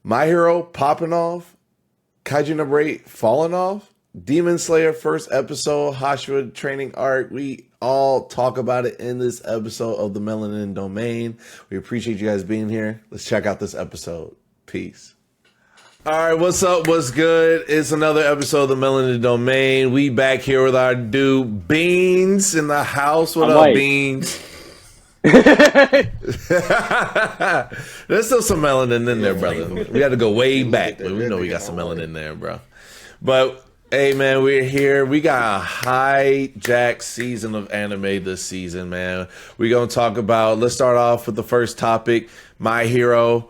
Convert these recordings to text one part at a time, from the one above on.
My Hero popping off, Kaiju No 8 falling off, Demon Slayer first episode, Hashira training arc. We all talk about it in this episode of the Melanin Domain. We appreciate you guys being here. Let's check out this episode. Peace. All right, what's up? What's good? It's another episode of the Melanin Domain. We back here with our dude Beans in the house. What up, Beans? There's still some melanin in there, brother. We had to go way back, but we know we got some melanin in there, bro. But hey, man, we're here. We got a hijacked season of anime this season, man. We're gonna talk about. Let's start off with the first topic, My Hero.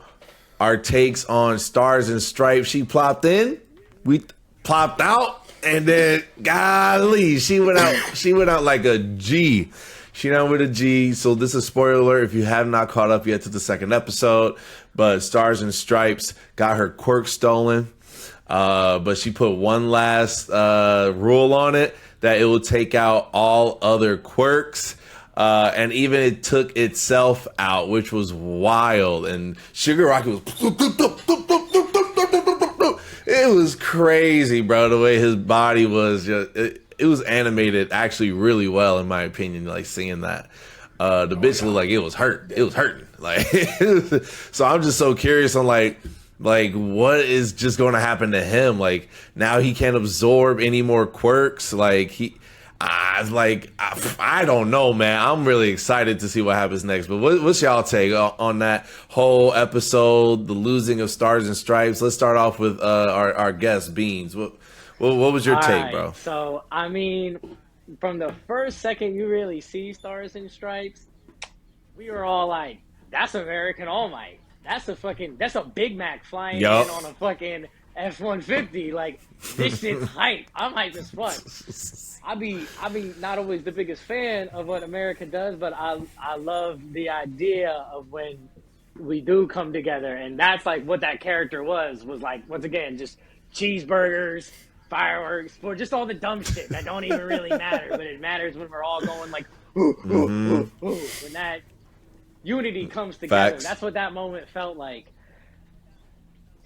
Our takes on Stars and Stripes. She plopped in, we plopped out, and then golly, she went out. She went out like a G. She down with a G. So this is spoiler alert if you have not caught up yet to the second episode. But Stars and Stripes got her quirk stolen. But she put one last rule on it that it will take out all other quirks. And even it took itself out, which was wild. And Shigaraki it was crazy, bro. The way his body was just, it was animated actually really well, in my opinion. Like seeing that, the bitch looked like it was hurt. It was hurting. Like, so I'm just so curious on like what is just going to happen to him? Like now he can't absorb any more quirks. Like I don't know, man. I'm really excited to see what happens next. But what's y'all take on that whole episode, the losing of Stars and Stripes? Let's start off with our guest, Beans. What was your take, bro? So, I mean, from the first second you really see Stars and Stripes, we were all like, that's American All Might. That's a Big Mac flying in on a fucking F-150. Like, this shit's hype. I'm hype as fuck. I be not always the biggest fan of what America does, but I love the idea of when we do come together, and that's like what that character was like, once again, just cheeseburgers, fireworks, for just all the dumb shit that don't even really matter, but it matters when we're all going like, ooh, ooh, ooh, ooh, when that unity comes together. Facts. That's what that moment felt like.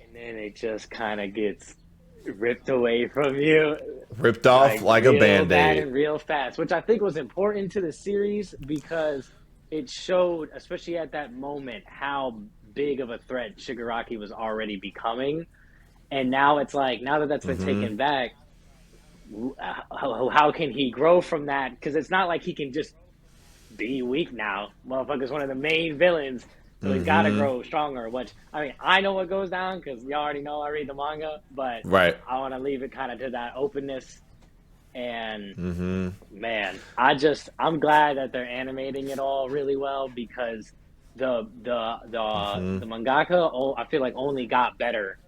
And then it just kind of gets ripped away from you. Ripped off like a Band-Aid. And real fast, which I think was important to the series because it showed, especially at that moment, how big of a threat Shigaraki was already becoming. And now it's like, now that that's been taken back, how can he grow from that? Because it's not like he can just be weak now. Motherfucker's one of the main villains, so he's got to grow stronger. Which, I mean, I know what goes down because you already know I read the manga, but I want to leave it kind of to that openness. And man, I'm glad that they're animating it all really well because the mangaka, I feel like only got better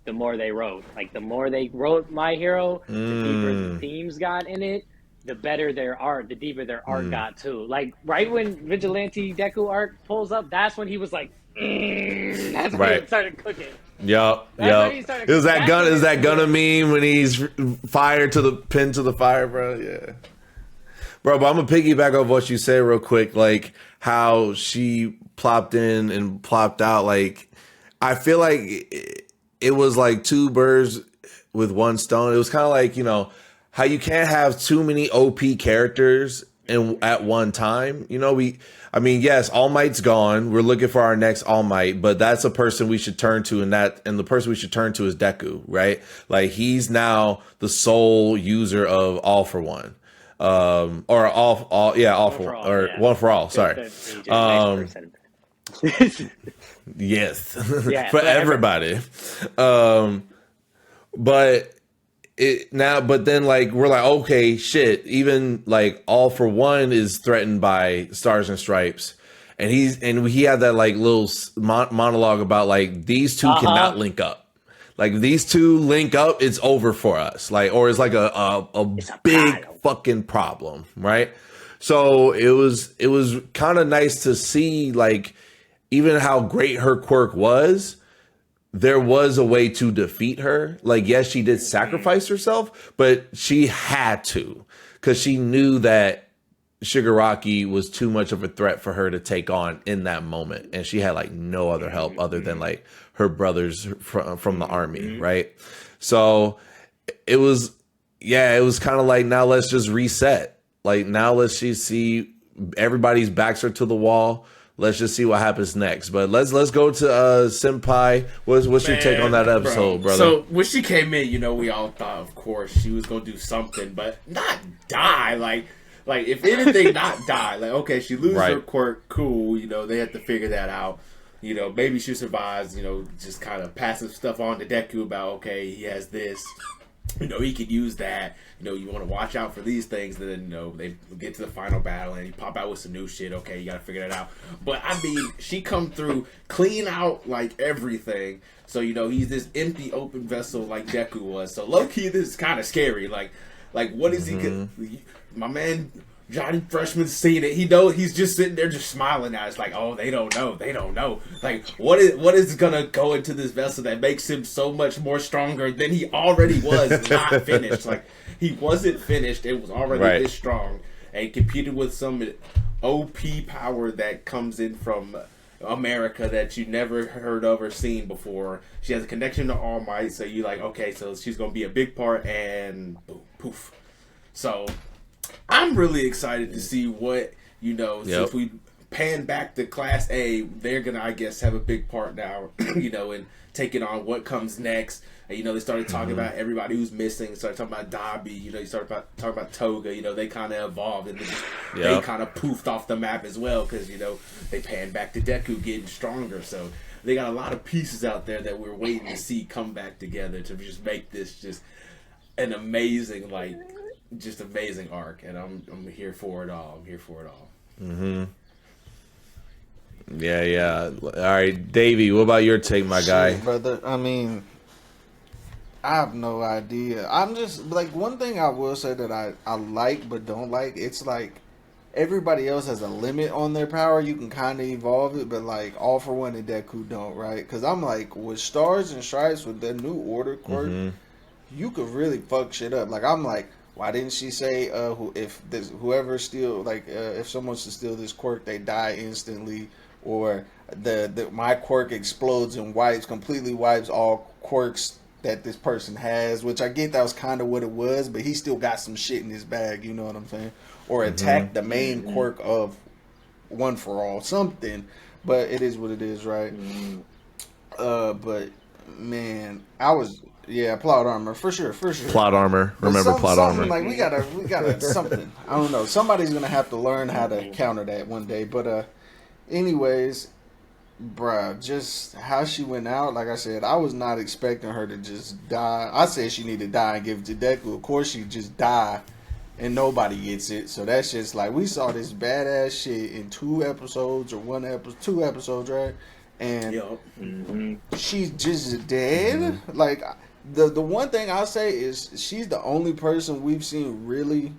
the more they wrote. Like the more they wrote My Hero, the deeper the themes got in it, the better their art, the deeper their art got too. Like right when Vigilante Deku arc pulls up, that's when he was like, that's when he started cooking. Yup. Is that Gunna meme when he's fired to the pin to the fire, bro? Yeah. Bro, but I'm gonna piggyback off what you said real quick, like how she plopped in and plopped out. Like I feel like it was like two birds with one stone. It was kind of like, you know, how you can't have too many OP characters at one time. You know, yes, All Might's gone. We're looking for our next All Might, but that's a person we should turn to, and the person we should turn to is Deku, right? Like he's now the sole user of All for One. One for all. Sorry. Yes. For everybody. But then like we're like, okay, shit, even like All for One is threatened by Stars and Stripes, and he had that like little monologue about like these two cannot link up. Like these two link up, it's over for us. Like, or it's like a big fucking problem, right? So it was kind of nice to see like even how great her quirk was. There was a way to defeat her. Like, yes, she did sacrifice herself, but she had to because she knew that Shigaraki was too much of a threat for her to take on in that moment, and she had like no other help other than like her brothers from the army, right? So it was, yeah, it was kind of like, now let's just reset. Like, now let's just see, everybody's backs are to the wall. Let's just see what happens next. But let's go to Senpai. What's your take on that episode, brother? So when she came in, we all thought, of course, she was gonna do something, but not die. Like if anything, not die. Like, okay, she loses her quirk, cool. They had to figure that out. Maybe she survives. Just kind of passive stuff on to Deku about, okay, he has this. He could use that. You want to watch out for these things. Then, they get to the final battle and you pop out with some new shit. Okay, you got to figure that out. But, I mean, she come through, clean out, like, everything. So, he's this empty, open vessel like Deku was. So, low-key, this is kind of scary. Like, what is he... My man... Johnny Freshman's seen it. He knows. He's just sitting there, just smiling at us, like, "Oh, they don't know. They don't know." Like, what is gonna go into this vessel that makes him so much more stronger than he already was? Not finished. Like, he wasn't finished. It was already this strong, and competed with some OP power that comes in from America that you never heard of or seen before. She has a connection to All Might, so you like, okay, so she's gonna be a big part, and boom, poof. So. I'm really excited to see what, since we pan back to Class A, they're going to, I guess, have a big part now, in taking on what comes next. And, they started talking about everybody who's missing. Started talking about Dobby. You started talking about Toga. They kind of evolved. And they kind of poofed off the map as well because, they panned back to Deku getting stronger. So they got a lot of pieces out there that we're waiting to see come back together to just make this just an amazing, just amazing arc, and I'm here for it all. Yeah. All right, Davey, what about your take, my guy? Brother, I mean, I have no idea. I'm just like, one thing I will say that I like but don't like. It's like everybody else has a limit on their power. You can kind of evolve it, but like All For One and Deku don't, right? Because I'm like, with Stars and Stripes with the new order quirk, you could really fuck shit up. Like, I'm like, why didn't she say whoever steal, like, if someone's to steal this quirk, they die instantly, or my quirk explodes and completely wipes all quirks that this person has, which I get that was kind of what it was, but he still got some shit in his bag, you know what I'm saying? Or attack the main quirk of One For All, something, but it is what it is, right? But man, plot armor for sure. Plot armor, remember plot armor. Like we gotta something. I don't know. Somebody's gonna have to learn how to counter that one day. But anyways, bruh, just how she went out. Like I said, I was not expecting her to just die. I said she needed to die and give it to Deku. Of course, she just die, and nobody gets it. So that's just like, we saw this badass shit in 2 episodes or 2 episodes, right? And she's just dead. Like, the one thing I'll say is she's the only person we've seen really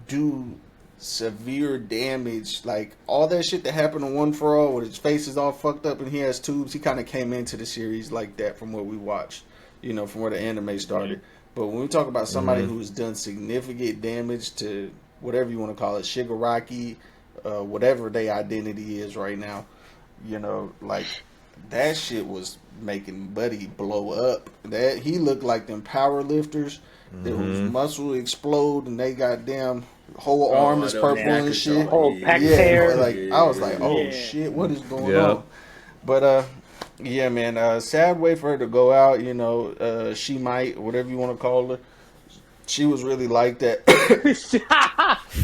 do severe damage. Like, all that shit that happened on One For All, where his face is all fucked up and he has tubes, he kind of came into the series like that from what we watched, from where the anime started. But when we talk about somebody who's done significant damage to whatever you want to call it, Shigaraki, whatever their identity is right now, like, that shit was making Buddy blow up. That he looked like them power lifters that whose muscle explode and they goddamn whole arm is purple and shit. Whole pack tear. Like, I was like, oh shit, what is going on? But yeah, man, sad way for her to go out. She might, whatever you want to call her. She was really like that.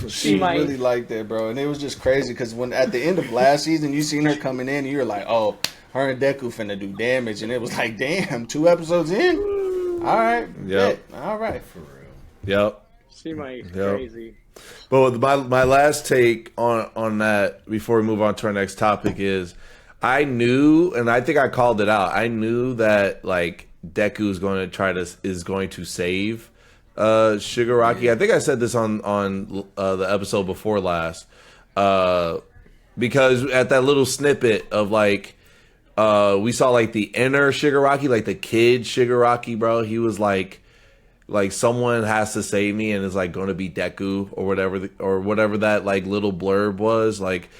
She was really like that, bro. And it was just crazy because when at the end of last season, you seen her coming in and you were like, oh, her and Deku finna do damage. And it was like, damn, 2 episodes in? All right. Yep. All right. For real. Yep. She might crazy. But my last take on that before we move on to our next topic is, I knew, and I think I called it out, I knew that, like, Deku is going to save Shigaraki. I think I said this on the episode before last, because at that little snippet of like, we saw like the inner Shigaraki, like the kid Shigaraki, bro. He was like, like someone has to save me, and it's like going to be Deku or whatever that like little blurb was. Like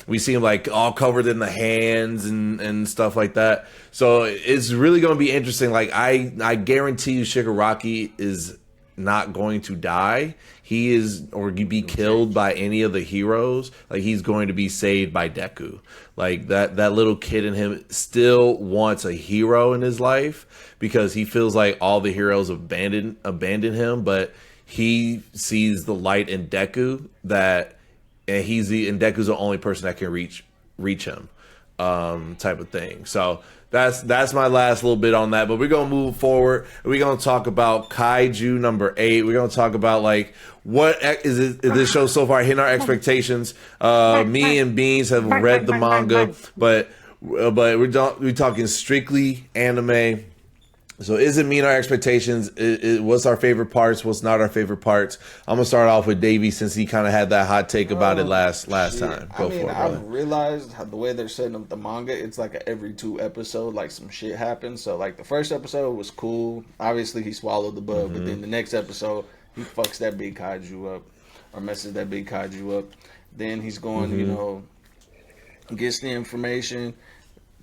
we see him like all covered in the hands and stuff like that. So it's really going to be interesting. Like I guarantee you, Shigaraki is not going to die. He is or be killed by any of the heroes. Like he's going to be saved by Deku. Like that little kid in him still wants a hero in his life because he feels like all the heroes abandoned him, but he sees the light in Deku and Deku's the only person that can reach him, type of thing. So that's my last little bit on that. But we're gonna move forward. We're gonna talk about Kaiju number 8. We're gonna talk about like what is this show so far hitting our expectations. Me and Beans have read the manga, but we're talking strictly anime. So is it meeting our expectations? What's our favorite parts? What's not our favorite parts? I'm gonna start off with Davey since he kind of had that hot take about it last time. Go for it, brother. I've realized how the way they're setting up the manga, it's like every 2 episodes, like some shit happens. So like the first episode was cool. Obviously he swallowed the bug, but then the next episode he fucks that big kaiju up or messes that big kaiju up. Then he's going, gets the information.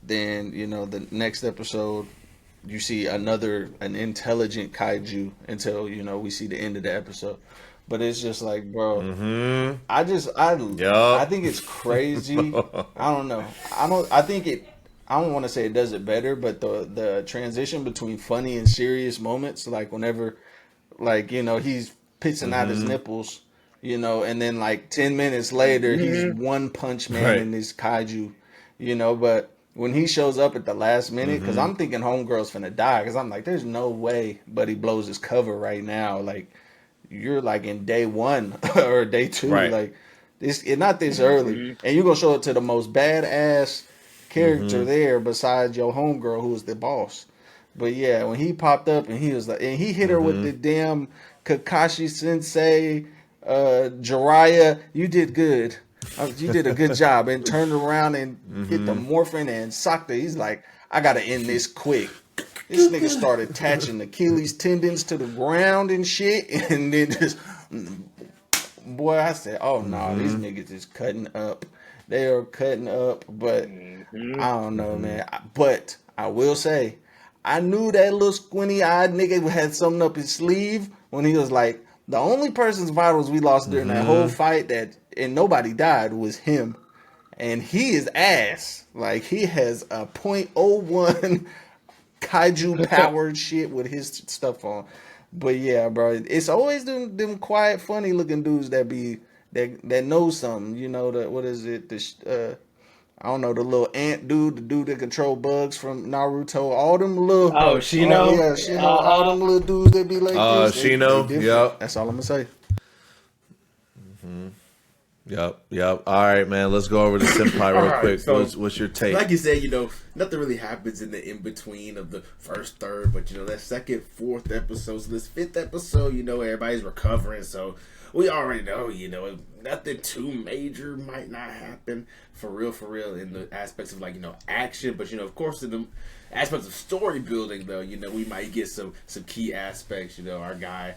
Then the next episode, you see an intelligent kaiju until we see the end of the episode. But it's just like, bro, I think it's crazy. I don't know. I don't want to say it does it better, but the transition between funny and serious moments, like whenever, like he's pissing out his nipples, and then like 10 minutes later he's One Punch Man in this kaiju, but when he shows up at the last minute, because I'm thinking homegirl's finna die, because I'm like, there's no way Buddy blows his cover right now. Like, you're like in day 1 or day 2. Right. Like, it's not this early. And you're going to show it to the most badass character there besides your homegirl who was the boss. But yeah, when he popped up and he was like, and he hit her with the damn Kakashi Sensei, Jiraiya, you did good. You did a good job, and turned around and hit the morphin and socked it. He's like, I gotta end this quick. This nigga started attaching Achilles tendons to the ground and shit, and then just, boy, I said, oh no, these niggas is cutting up. They are cutting up, but I don't know, man. But I will say, I knew that little squinty-eyed nigga had something up his sleeve when he was like, the only person's vitals we lost during that whole fight and nobody died was him. And he is ass. Like, he has a .01 kaiju powered shit with his stuff on. But yeah, bro, it's always them quiet, funny looking dudes that know something. What is it? I don't know, the little ant dude, the dude that control bugs from Naruto, all them little... Oh, Shino? Shino, all them little dudes that be like this. Shino, yep. That's all I'm going to say. Yep. All right, man, let's go over to Senpai real quick. So, what's your take? Like you said, nothing really happens in the in-between of the first third, but, that second, 4th episode, so this 5th episode, everybody's recovering, so... We already know, nothing too major might not happen for real in the aspects of action. But, of course, in the aspects of story building, though, we might get some key aspects. Our guy,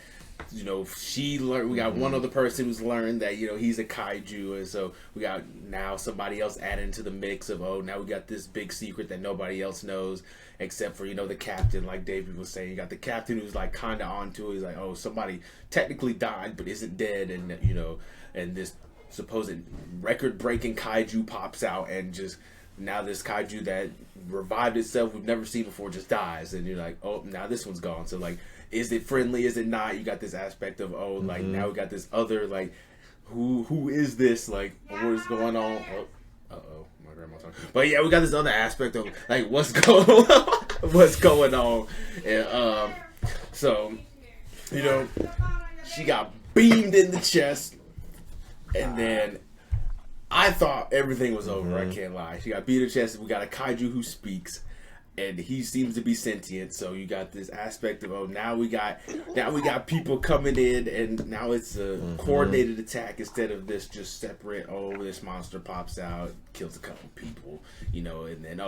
she learned, we got one other person who's learned that, he's a kaiju. And so we got now somebody else added into the mix of, now we got this big secret that nobody else knows. Except for, the captain, like David was saying. You got the captain who's, like, kind of onto it. He's like, oh, somebody technically died but isn't dead. And, and this supposed record-breaking kaiju pops out. And just now this kaiju that revived itself we've never seen before just dies. And you're like, oh, now this one's gone. So, like, is it friendly? Is it not? You got this aspect of, like, now we got this other, like, who is this? Like, what is going on? Oh, uh-oh. But yeah, we got this other aspect of like what's going on, and so she got beamed in the chest, and then I thought everything was over. I can't lie. She got beat in the chest. We got a kaiju who speaks. and he seems to be sentient. So you got this aspect of, oh, now we got people coming in, and now it's a coordinated attack instead of this just separate. Oh, this monster pops out, kills a couple people, you know, and then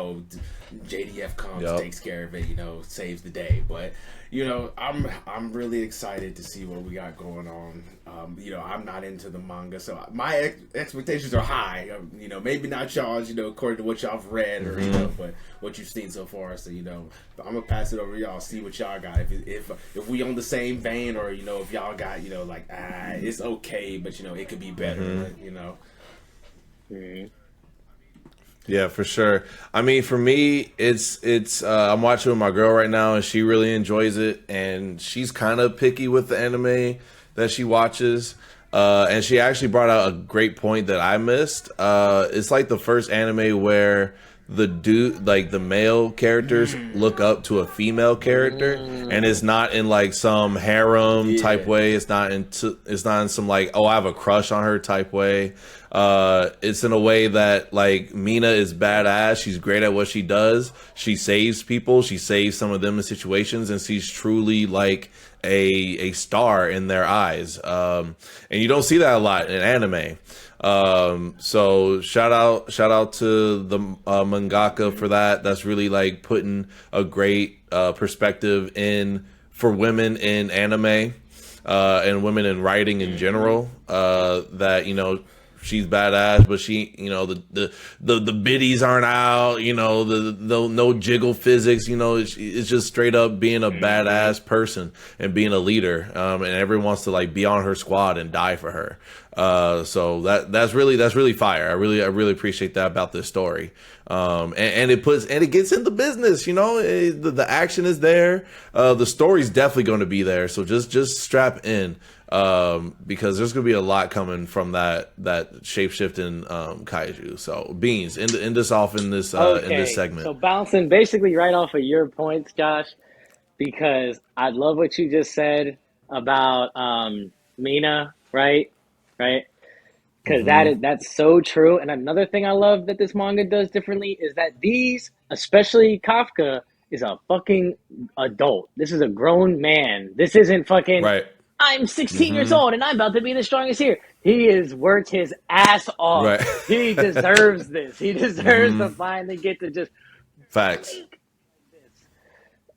JDF comes, takes care of it, you know, saves the day. But you know, I'm really excited to see what we got going on. You know, I'm not into the manga, so my expectations are high. You know, maybe not y'all's, you know, according to what y'all have read or you know, but what you've seen so far. So you know, I'm gonna pass it over to y'all, see what y'all got. If we on the same vein, or you know, if y'all got, you know, like it's okay, but you know, it could be better. You know. Yeah, for sure. I mean, for me, it's I'm watching with my girl right now, and she really enjoys it, and she's kind of picky with the anime that she watches. And she actually brought out a great point that I missed. It's like the first anime where the male characters look up to a female character, and it's not in like some harem type way. It's not in some like, oh, I have a crush on her type way. It's in a way that like Mina is badass. She's great at what she does. She saves people. She saves some of them in situations, and she's truly like a star in their eyes. And you don't see that a lot in anime. So shout out to the mangaka for that. That's really like putting a great perspective in for women in anime and women in writing in general. That, you know, she's badass, but she, you know, the biddies aren't out, you know, the no jiggle physics, you know, it's just straight up being a badass person and being a leader. And everyone wants to like be on her squad and die for her. So that's really fire. I really appreciate that about this story. And it gets into business, you know, the action is there. The story's definitely going to be there. So just strap in. Because there's gonna be a lot coming from that shape-shifting kaiju. So Beans, end us off in this segment. So bouncing basically right off of your points, Josh, because I love what you just said about Mina, right? Because that's so true. And another thing I love that this manga does differently is that these, especially Kafka, is a fucking adult. This is a grown man. This isn't fucking I'm 16 years old and I'm about to be the strongest here. He has worked his ass off. Right. He deserves this. He deserves to finally get to just facts.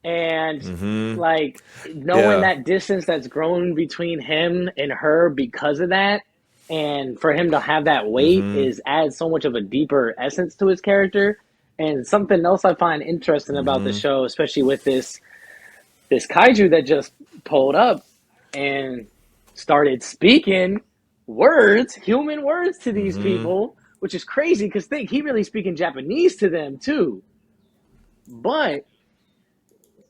And like knowing that distance that's grown between him and her because of that, and for him to have that weight adds so much of a deeper essence to his character. And something else I find interesting about the show, especially with this kaiju that just pulled up and started speaking human words to these people, which is crazy because he really speaking Japanese to them too. But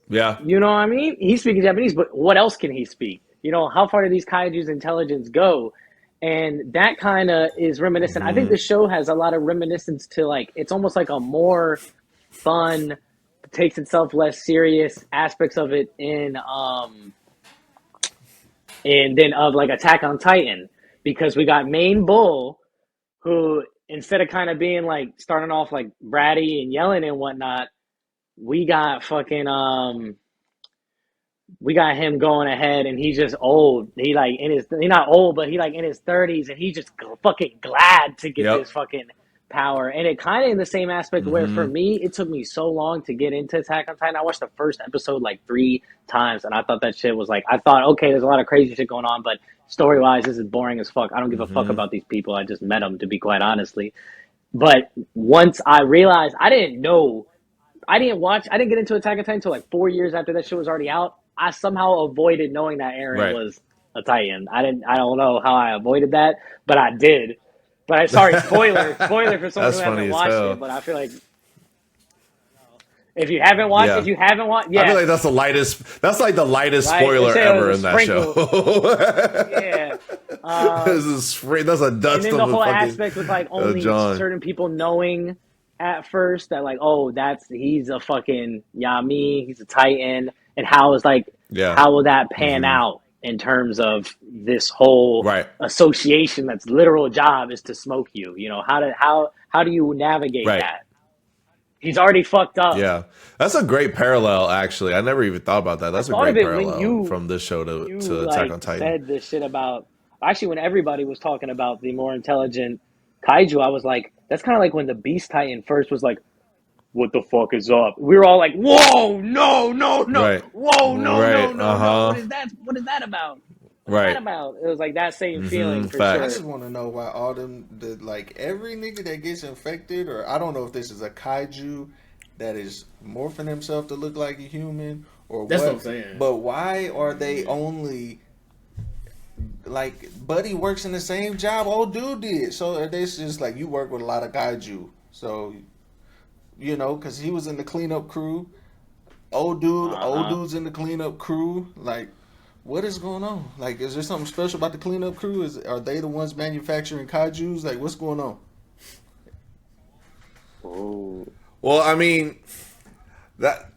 you know what I mean? He's speaking Japanese, but what else can he speak? You know, how far do these kaiju's intelligence go? And that kind of is reminiscent. I think the show has a lot of reminiscence to like, it's almost like a more fun, takes itself less serious aspects of it and then of like Attack on Titan, because we got Main Bull, who instead of kind of being like starting off like bratty and yelling and whatnot, we got him going ahead, and he's just old. He's not old, but he like in his 30s, and he's just fucking glad to get this fucking power. And it kind of in the same aspect where for me, it took me so long to get into Attack on Titan. I watched the first episode like 3 times, and I thought that shit was like, I thought, okay, there's a lot of crazy shit going on, but story-wise, this is boring as fuck. I don't give a fuck about these people. I just met them, to be quite honestly. But once I realized, I didn't get into Attack on Titan until like 4 years after that shit was already out. I somehow avoided knowing that Eren was a Titan. I don't know how I avoided that, but I did. But sorry, spoiler for someone who hasn't watched it. But I feel like if you haven't watched, I feel like that's the lightest. That's like the lightest spoiler ever in that show. That's a dust. And then the whole aspect with like only certain people knowing at first that like, oh, he's a fucking Yami, he's a Titan, and how will that pan out in terms of this whole association that's literal job is to smoke you? You know, how do you navigate that? He's already fucked up. Yeah, that's a great parallel. Actually, I never even thought about that. That's a Thought great of it when parallel from this show to Attack like on Titan. said this shit about actually when everybody was talking about the more intelligent kaiju. I was like, that's kind of like when the Beast Titan first was like, "What the fuck is up?" We were all like, "Whoa, no, no, no, Right, whoa, no, no, right, no, no! uh What huh, is that? What is that about? What is that right. about?" It was like that same feeling for I Facts. sure. just want to know why all them, like every nigga that gets infected, or I don't know if this is a kaiju that is morphing himself to look like a human or That's what. what I'm saying. But why are they only like Buddy works in the same job old dude did? So are they just like you work with a lot of kaiju? So because he was in the cleanup crew. Old dude's in the cleanup crew. Like, what is going on? Like, is there something special about the cleanup crew? Are they the ones manufacturing kaijus? Like, what's going on? Oh, Well, I mean, that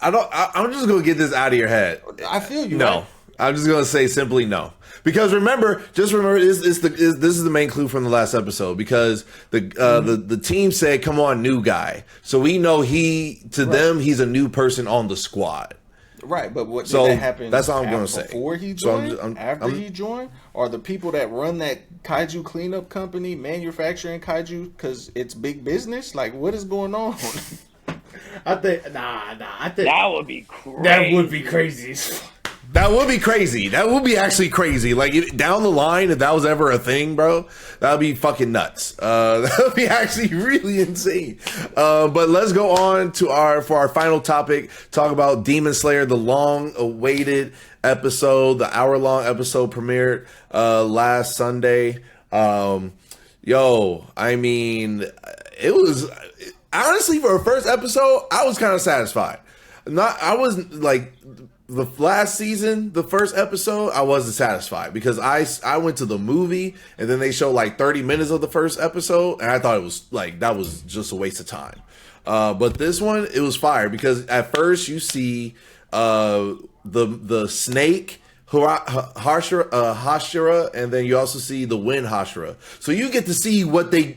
I don't. I'm just gonna get this out of your head. I feel you. No, Right? I'm just gonna say simply no. Because remember, this is the main clue from the last episode. Because the team said, "Come on, new guy." So we know them he's a new person on the squad. Right, but what did So that happen? that's all I'm gonna say. Before he So joined, after he joined, or the people that run that kaiju cleanup company manufacturing kaiju because it's big business. Like, what is going on? I think I think that would be crazy. that would be crazy as fuck. That would be crazy. That would be actually crazy. Like down the line, if that was ever a thing, bro, that would be fucking nuts. That would be actually really insane. But let's go on to our final topic. Talk about Demon Slayer, the long-awaited episode, the hour-long episode premiered last Sunday. I mean, it was honestly for a first episode, I was kind of satisfied. I was like. The last season, the first episode, I wasn't satisfied because I went to the movie and then they showed like 30 minutes of the first episode and I thought it was like that was just a waste of time. But this one, it was fire because at first you see the snake Hashira, and then you also see the wind Hashira. So you get to see what they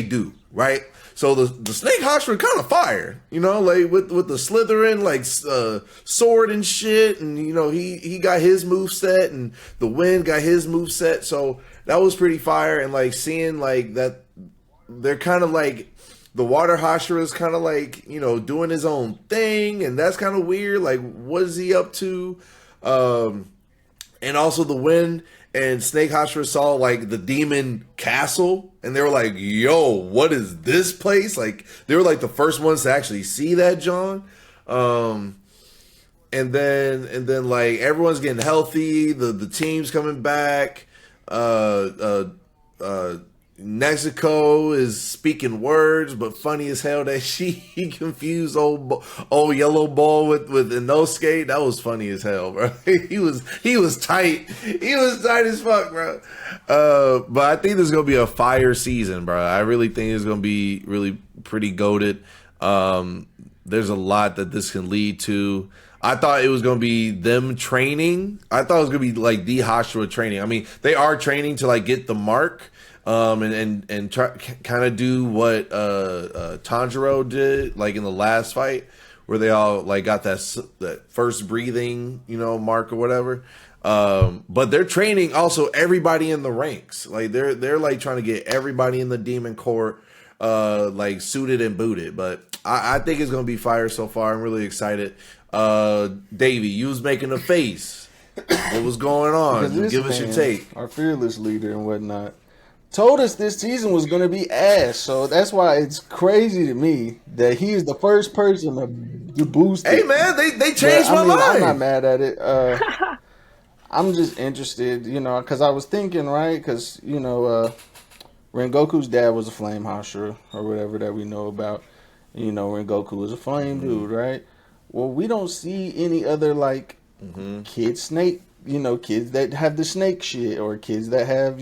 do, right? So the snake Hashira kind of fire, like with the Slytherin like sword and shit, and he got his move set, and the wind got his move set. So that was pretty fire, and like seeing like that they're kind of like the water Hashira is kind of like doing his own thing, and that's kind of weird. Like what is he up to? And also the wind and Snake Hashira saw like the demon castle and they were like, yo, what is this place? Like they were like the first ones to actually see that, John. And then like everyone's getting healthy, the team's coming back. Nexico is speaking words, but funny as hell that he confused old yellow ball with Inosuke. That was funny as hell, bro. He was tight. He was tight as fuck, bro. But I think there's gonna be a fire season, bro. I really think it's gonna be really pretty goated. There's a lot that this can lead to. I thought it was going to be them training. I thought it was going to be like the Hashira training. I mean, they are training to like get the mark, and try kind of do what Tanjiro did like in the last fight, where they all like got that first breathing, mark or whatever. But they're training also everybody in the ranks. Like they're like trying to get everybody in the demon court like suited and booted. But I think it's going to be fire so far. I'm really excited. Davey, you was making a face. What was going on? Give us your take. Our fearless leader and whatnot told us this season was going to be ass, so that's why it's crazy to me that he is the first person to boost it. Hey man, they changed my mind. I'm not mad at it. I'm just interested, because I was thinking, right, because Rengoku's dad was a flame Hashira or whatever that we know about. Rengoku was a flame dude, right? Well, we don't see any other like kid snake, kids that have the snake shit, or kids that have,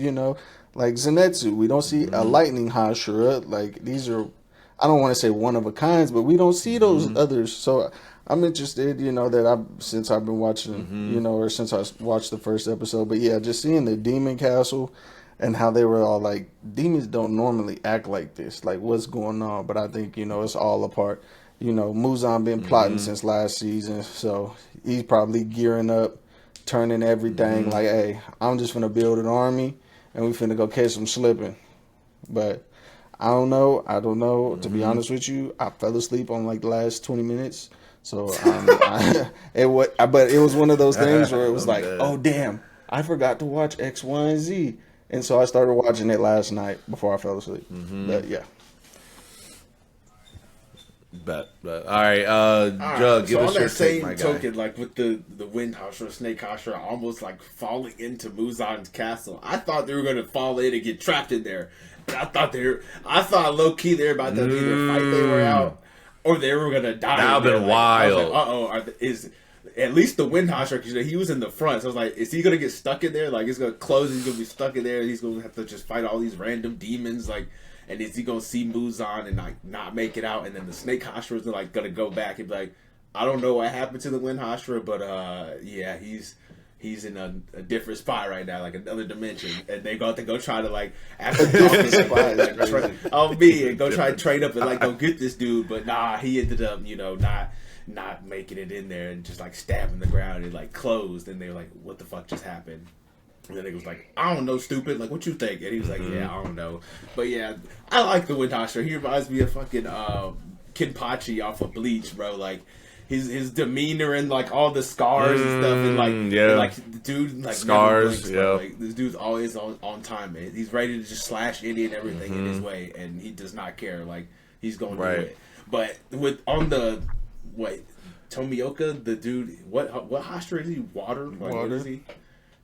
like Zenitsu. We don't see a lightning Hashira. Like these are, I don't want to say one of a kinds, but we don't see those others. So I'm interested, that since I've been watching, or since I watched the first episode. But yeah, just seeing the Demon Castle, and how they were all like, demons don't normally act like this. Like, what's going on? But I think, it's all a part. Muzan been plotting since last season, so he's probably gearing up, turning everything like, hey, I'm just gonna build an army, and we finna go catch some slipping. But I don't know. To be honest with you, I fell asleep on like the last 20 minutes. So but it was one of those things where it was like, oh damn, I forgot to watch X, Y, and Z, and so I started watching it last night before I fell asleep. But yeah. Bet. All right, Jug, give us your take, my guy. Token, like with the Wind Hashra, Snake Hashra, almost like falling into Muzan's castle. I thought they were gonna fall in and get trapped in there. And I thought low key they were about to either fight they were out, or they were gonna die. That would have been wild. Is at least the Wind Hashra, because he was in the front. So I was like, is he gonna get stuck in there? Like it's gonna close. He's gonna be stuck in there. He's gonna have to just fight all these random demons. Like. And is he gonna see Muzan and like not make it out? And then the Snake Hashra is like gonna go back and be like, I don't know what happened to the Wind Hashra, but yeah, he's in a different spot right now, like another dimension. And they got to go try to like after and go try to trade up and like go get this dude. But nah, he ended up not making it in there and just like stabbing the ground and like closed. And they were like, what the fuck just happened? And then he was like, I don't know, stupid. Like, what you think? And he was like, yeah, I don't know. But yeah, I like the Wind Hashra. He reminds me of fucking Kenpachi off of Bleach, bro. Like, his demeanor and like all the scars and stuff. And like the dude, like, scars, blinks, yeah. Like, this dude's always on time, man. He's ready to just slash any and everything in his way. And he does not care. Like, he's going to do it. But Tomioka, the dude, what Hashra is he? Water? Like, what is he?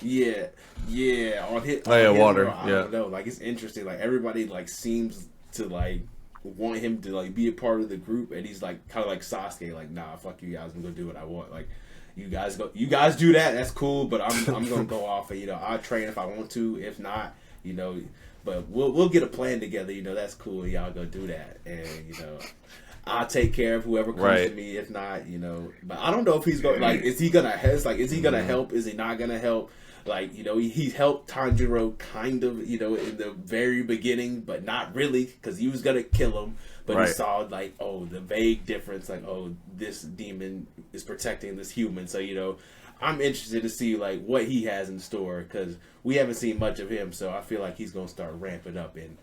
Yeah. On water. I don't know. Like it's interesting. Like everybody like seems to like want him to like be a part of the group, and he's like kind of like Sasuke. Like, nah, fuck you guys. I'm gonna do what I want. Like, you guys do that. That's cool. But I'm gonna go off. And I'll train if I want to. If not, But we'll get a plan together. That's cool. Y'all go do that. And I'll take care of whoever comes to me. If not, But I don't know if he's going. Like, is he gonna help? Like, is he gonna help? Is he not gonna help? Like, he helped Tanjiro kind of, in the very beginning, but not really, because he was gonna kill him. But he saw like, the vague difference. Like, this demon is protecting this human. So I'm interested to see like what he has in store, because we haven't seen much of him. So I feel like he's gonna start ramping up in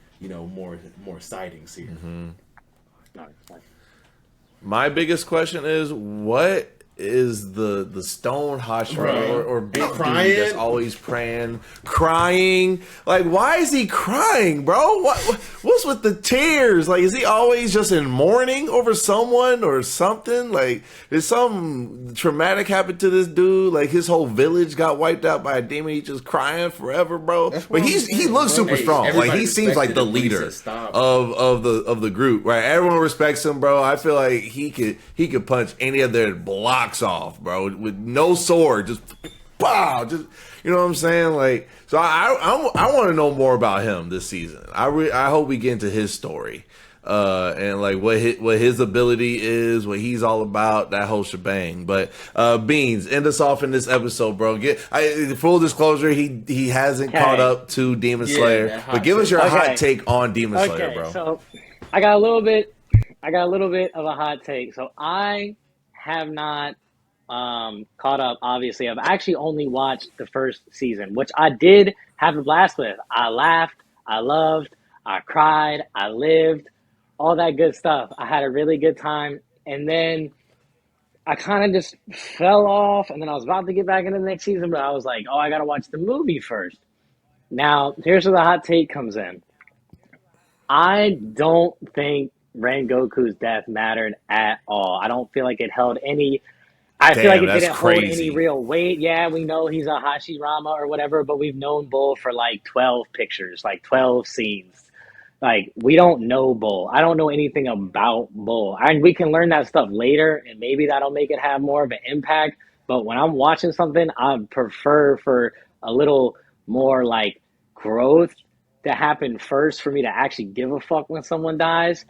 more sightings here. My biggest question is, what is the Stone Hashra or big dude that's always crying? Like, why is he crying, bro? What's with the tears? Like, is he always just in mourning over someone or something? Like, did some traumatic happen to this dude? Like, his whole village got wiped out by a demon. He's just crying forever, bro. But he looks super strong. Like, he seems like the leader of the group, right? Everyone respects him, bro. I feel like he could punch any of their blocks off, bro, with no sword, just pow, just what I'm saying. Like, so I want to know more about him this season. I hope we get into his story, and like what his ability is, what he's all about, that whole shebang. But Beans, end us off in this episode, bro. Full disclosure, he hasn't caught up to Demon Slayer, but give us your hot take on Demon Slayer, bro. So I got a little bit of a hot take. So I have not caught up. Obviously, I've actually only watched the first season, which I did have a blast with. I laughed, I loved, I cried, I lived, all that good stuff. I had a really good time, and then I kind of just fell off, and then I was about to get back into the next season, but I was like, I gotta watch the movie first. Now, here's where the hot take comes in. I don't think Rengoku's death mattered at all. I don't feel like it held any. I feel like it didn't hold any real weight. Yeah, we know he's a Hashirama or whatever, but we've known Bull for like 12 pictures, like 12 scenes. Like, we don't know Bull. I don't know anything about Bull. And we can learn that stuff later, and maybe that'll make it have more of an impact. But when I'm watching something, I prefer for a little more like growth to happen first for me to actually give a fuck when someone dies.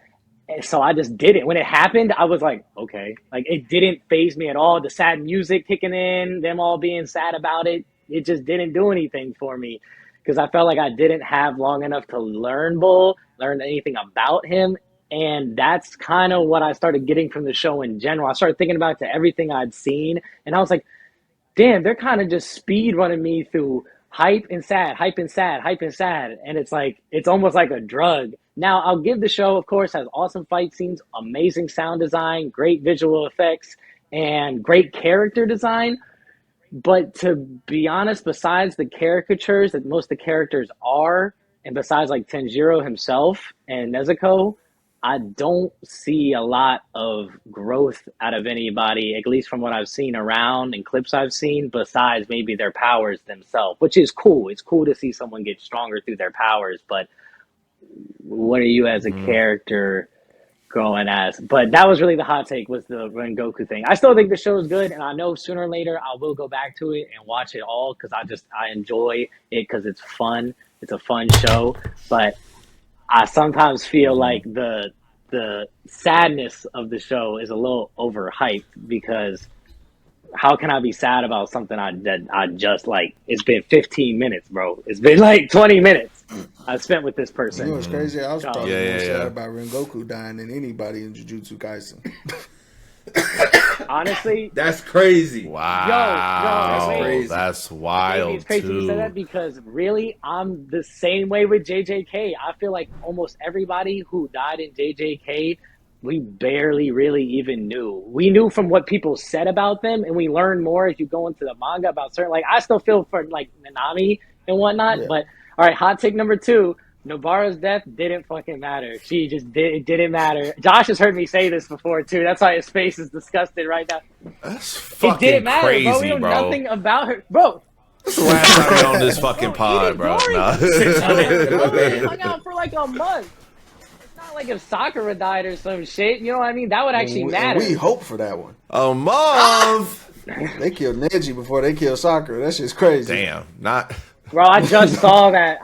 So I just did it. When it happened, I was like, okay. Like, it didn't faze me at all. The sad music kicking in, them all being sad about it, it just didn't do anything for me. because I felt like I didn't have long enough to learn anything about him. And that's kind of what I started getting from the show in general. I started thinking about to everything I'd seen, and I was like, damn, they're kind of just speed running me through hype and sad, hype and sad, hype and sad. And it's like, it's almost like a drug. Now, I'll give the show, of course, has awesome fight scenes, amazing sound design, great visual effects, and great character design. But to be honest, besides the caricatures that most of the characters are, and besides like Tenjiro himself and Nezuko, I don't see a lot of growth out of anybody, at least from what I've seen around and clips I've seen, besides maybe their powers themselves, which is cool. It's cool to see someone get stronger through their powers, but what are you as a character going as? But that was really the hot take, was the Rengoku thing. I still think the show is good, and I know sooner or later I will go back to it and watch it all because I enjoy it because it's fun. It's a fun show, but I sometimes feel like the sadness of the show is a little overhyped, because how can I be sad about something I just like? It's been 15 minutes, bro. It's been like 20 minutes I spent with this person. You know what's crazy? I was probably more sad yeah. about Rengoku dying than anybody in Jujutsu Kaisen. Honestly, That's crazy. Wow. Yo, crazy. That's wild, it's crazy too. you said that, because really, I'm the same way with JJK. I feel like almost everybody who died in JJK, we barely really even knew. We knew from what people said about them, and we learned more as you go into the manga about certain, like, I still feel for like Nanami and whatnot, but all right, hot take number 2. Nobara's death didn't fucking matter. She just it didn't matter. Josh has heard me say this before too. That's why his face is disgusted right now. That's fucking It didn't matter, crazy, bro. We know nothing about her, bro. That's the last time we're on this fucking pod, bro. Nah. They hung out for like a month. It's not like if Sakura died or some shit. You know what I mean? That would actually matter. We hope for that one. A month. They killed Neji before they killed Sakura. That shit's crazy. Damn. Not. Bro, I just saw that.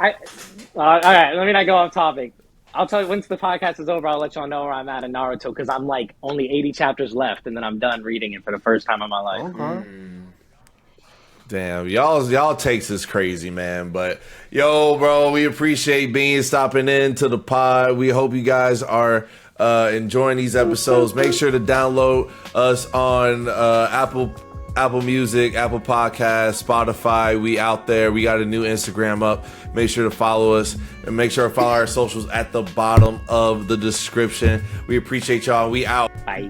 All right, let me not go off topic. I'll tell you, once the podcast is over, I'll let y'all know where I'm at in Naruto, because I'm like only 80 chapters left, and then I'm done reading it for the first time in my life. Okay. Damn, y'all takes is crazy, man. But yo, bro, we appreciate Bean stopping in to the pod. We hope you guys are enjoying these episodes. Make sure to download us on Apple Music, Apple Podcasts, Spotify. We out there. We got a new Instagram up. Make sure to follow us, and make sure to follow our socials at the bottom of the description. We appreciate y'all. We out. Bye.